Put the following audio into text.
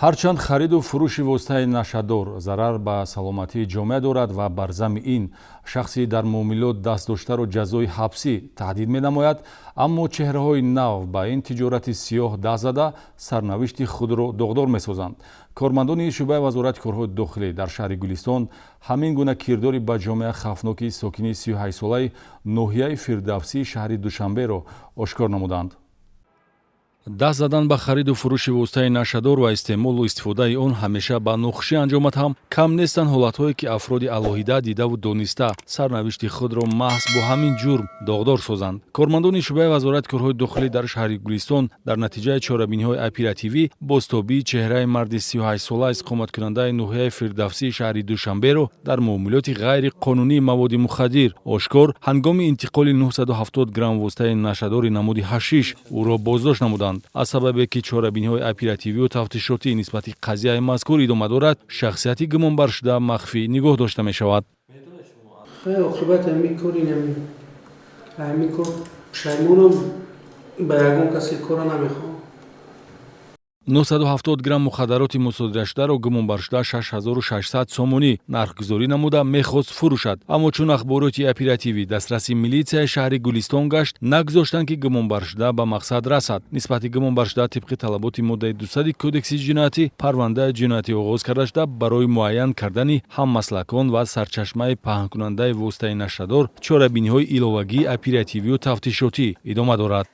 ҳарчанд хариду фурӯши воситаи нашадор зарар ба саломатии ҷомеа дорад ва бар замми ин шахси дар муомилот даст доштаро ҷазои ҳабсӣ таҳдид менамояд, аммо чеҳраҳои нав ба ин тиҷорати сиёҳ даст зада сарнавишти худро догдор месозанд. кормандони шӯъбаи вазорати корҳои дохилӣ дар шаҳри Гулистон ҳамин гуна кирдори ба ҷомеа хавфноки сокини 38-солаи ноҳияи Фирдавсии шаҳри Душанберо ошкор намуданд. даст задан ба хариду фурӯши воситаи нашадор ва истеъмолу истифодаи он ҳамеша ба нохушӣ анҷомад ҳам кам нестанд ҳолатҳое ки афроди алоҳида дидаву дониста сарнавишти худро маҳз бо ҳамин ҷурм догдор созанд. кормандони шӯъбаи вазорати корҳои дохилӣ дар шаҳри Гулистон дар натиҷаи чорабиниҳои оперативӣ бозтобии чеҳраи марди 38-сола иқоматкунандаи ноҳияи Фирдавсии шаҳри Душанберо дар муомилоти ғайриқонунии маводи мухаддир ошкор ҳангоми интиқоли 970 грамм воситаи нашадори намуди ҳашиш ӯро боздошт намуданд. аз сабабе ки чорабиниҳои оперативию тафтишотӣ нисбати қазияи мазкур идома дорад, шахсияти гумонбаршуда махфӣ нигоҳ дошта мешавад. оқибати ҳамин кори ҳамин кор пушаймонам, ба ягон касе кора намехоҳам. 970 грамм мухаддароти мусодирашударо гумонбаршуда 6600 сомонӣ нархгузорӣ намуда мехост фурӯшад, аммо чун ахбороти оперативӣ дастраси милитсияи шаҳри Гулистон гашт, нагузоштанд ки гумонбаршуда ба мақсад расад. нисбати гумонбаршуда тибқи талаботи моддаи 200 кодекси ҷиноятӣ парвандаи ҷиноятӣ оғоз карда шуда барои муайян кардани ҳаммаслакон ва сарчашмаи паҳнкунандаи воситаи нашадор чорабиниҳои иловагии оперативию тафтишотӣ идома дорад.